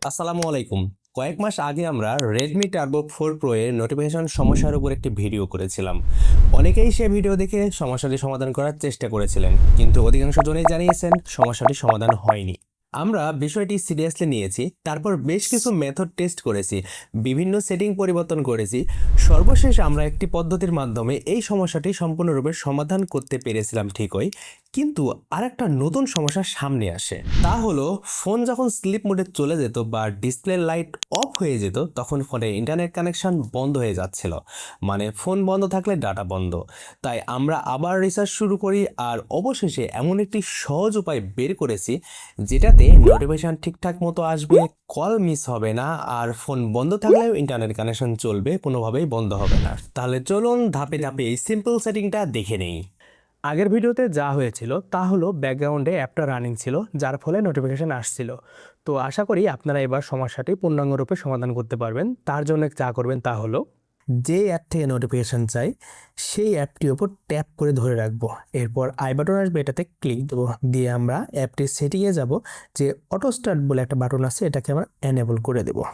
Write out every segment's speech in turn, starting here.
আসসালামু আলাইকুম। কয়েক মাস আগে আমরা Redmi Turbo 4 Pro এর নোটিফিকেশন সমস্যার উপর একটি ভিডিও করেছিলাম। অনেকেই সে ভিডিও দেখে সমস্যাটি সমাধান করার চেষ্টা করেছিলেন, কিন্তু অধিকাংশ জনেই জানিয়েছেন সমস্যাটি সমাধান হয়নি। আমরা বিষয়টি সিরিয়াসলি নিয়েছি, তারপর বেশ কিছু মেথড টেস্ট করেছি, বিভিন্ন সেটিং পরিবর্তন করেছি। সর্বশেষ আমরা একটি পদ্ধতির মাধ্যমে এই সমস্যাটি সম্পূর্ণরূপে সমাধান করতে পেরেছিলাম ঠিকই, কিন্তু আরেকটা নতুন সমস্যা সামনে আসে। তা হলো, ফোন যখন স্লিপ মোডে চলে যেত বা ডিসপ্লে লাইট অফ হয়ে যেত, তখন ফোনে ইন্টারনেট কানেকশন বন্ধ হয়ে যাচ্ছিল। মানে ফোন বন্ধ থাকলে ডাটা বন্ধ। তাই আমরা আবার রিসার্চ শুরু করি, আর অবশেষে এমন একটি সহজ উপায় বের করেছি যেটাতে নোটিফিকেশন ঠিকঠাক মতো আসবে, কল মিস হবে না, আর ফোন বন্ধ থাকলেও ইন্টারনেট কানেকশন চলবে, কোনোভাবেই বন্ধ হবে না। তাহলে চলুন ধাপে ধাপে এই সিম্পল সেটিংটা দেখে নেই। আগের ভিডিওতে যা হয়েছিল তা হলো ব্যাকগ্রাউন্ডে অ্যাপটা রানিং ছিল, যার ফলে নোটিফিকেশান আসছিল। তো আশা করি আপনারা এবার সমস্যাটি পূর্ণাঙ্গরূপে সমাধান করতে পারবেন। তার জন্য যা করবেন তা হলো, যে অ্যাপ থেকে নোটিফিকেশান চাই সেই অ্যাপটির ওপর ট্যাপ করে ধরে রাখবো। এরপর আই বাটন আসবে, এটাতে ক্লিক দেবো, দিয়ে আমরা অ্যাপটির সেটিংয়ে যাব। যে অটো স্টার্ট বলে একটা বাটন আছে, এটাকে আমরা এনেবল করে দেবো।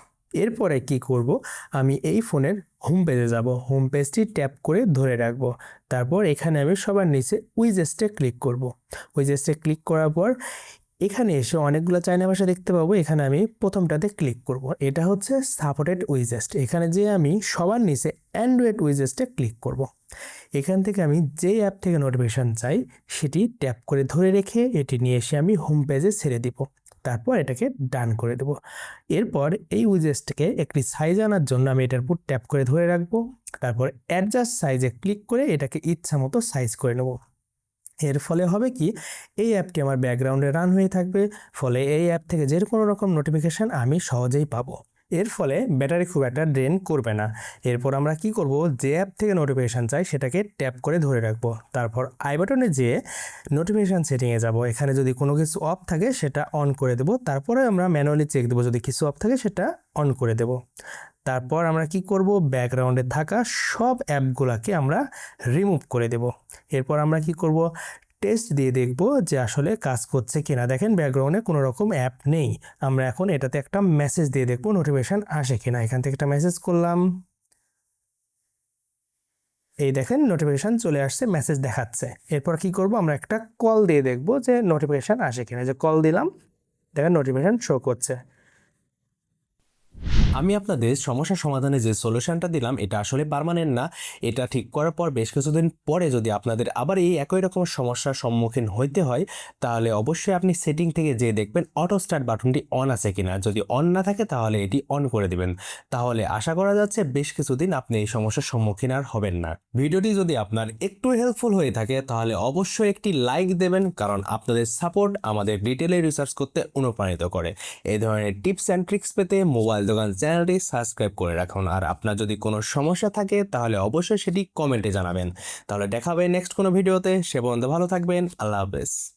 এরপরে কি করব, আমি এই ফোনের হোম পেজে যাব, হোম পেজটি ট্যাপ করে ধরে রাখবো। তারপর এখানে আমি সবার নিচে উইজেস্টে ক্লিক করব। উইজেস্টে ক্লিক করার পর এখানে এসে অনেকগুলো চাইনা ভাষা দেখতে পাবো। এখানে আমি প্রথমটাতে ক্লিক করব, এটা হচ্ছে সাপোর্টেড উইজেস্ট। এখানে যে আমি সবার নিচে অ্যান্ড্রয়েড উইজেস্টে ক্লিক করব। এখান থেকে আমি যে অ্যাপ থেকে নোটিফিকেশান চাই সেটি ট্যাপ করে ধরে রেখে এটি নিয়ে এসে আমি হোম পেজে ছেড়ে দিব। তারপর এটাকে ডান করে দেব। এরপর এই উইজেস্টকে একটি সাইজ আনার জন্য আমি এটার উপর ট্যাপ করে ধরে রাখবো। তারপর অ্যাডজাস্ট সাইজে ক্লিক করে এটাকে ইচ্ছা মতো সাইজ করে নেব। এর ফলে হবে কি, এই অ্যাপটি আমার ব্যাকগ্রাউন্ডে রান হয়ে থাকবে, ফলে এই অ্যাপ থেকে যে কোনো রকম নোটিফিকেশান আমি সহজেই পাবো। এর ফলে ব্যাটারি খুব একটা ড্রেন করবে না। এরপর আমরা কি করব, যে অ্যাপ থেকে নোটিফিকেশান চাই সেটাকে ট্যাপ করে ধরে রাখবো। তারপর আই বাটনে যেয়ে নোটিফিকেশান সেটিংয়ে যাব। এখানে যদি কোনো কিছু অফ থাকে সেটা অন করে দেব। তারপরে আমরা ম্যানুয়ালি চেক দেবো, যদি কিছু অফ থাকে সেটা অন করে দেব। তারপর আমরা কি করব, ব্যাকগ্রাউন্ডে থাকা সব অ্যাপগুলোকে আমরা রিমুভ করে দেব। এরপর আমরা কি করব, টেস্ট দিয়ে দেখব যে আসলে কাজ করছে কিনা। দেখেন ব্যাকগ্রাউন্ডে কোনো রকম অ্যাপ নেই। আমরা এখন এটাতে একটা মেসেজ দিয়ে দেখব নোটিফিকেশান আসে কিনা। এখান থেকে একটা মেসেজ করলাম, এই দেখেন নোটিফিকেশান চলে আসছে, মেসেজ দেখাচ্ছে। এরপর কি করব, আমরা একটা কল দিয়ে দেখব যে নোটিফিকেশান আসে কিনা। যে কল দিলাম, দেখেন নোটিফিকেশান শো করছে। আমি আপনাদের সমস্যা সমাধানে যে সলিউশনটা দিলাম এটা আসলে পার্মানেন্ট না। এটা ঠিক করার পর বেশ কিছুদিন পরে যদি আপনাদের আবার এই একই রকম সমস্যার সম্মুখীন হইতে হয়, তাহলে অবশ্যই আপনি সেটিং থেকে যেয়ে দেখবেন অটো স্টার্ট বাটনটি অন আছে কিনা। যদি অন না থাকে তাহলে এটি অন করে দিবেন। তাহলে আশা করা যাচ্ছে বেশ কিছুদিন আপনি এই সমস্যার সম্মুখীন আর হবেন না। ভিডিওটি যদি আপনার একটু হেল্পফুল হয়ে থাকে তাহলে অবশ্যই একটি লাইক দেবেন, কারণ আপনাদের সাপোর্ট আমাদের ডিটেলে রিসার্চ করতে অনুপ্রাণিত করে। এই ধরনের টিপস অ্যান্ড ট্রিক্স পেতে মোবাইল দোকান চ্যানেলটি সাবস্ক্রাইব করে রাখুন। আর আপনার যদি কোনো সমস্যা থাকে তাহলে অবশ্যই সেটি কমেন্টে জানাবেন। তাহলে দেখা হবে নেক্সট কোনো ভিডিওতে। সে পর্যন্ত ভালো থাকবেন। আল্লাহ হাফেজ।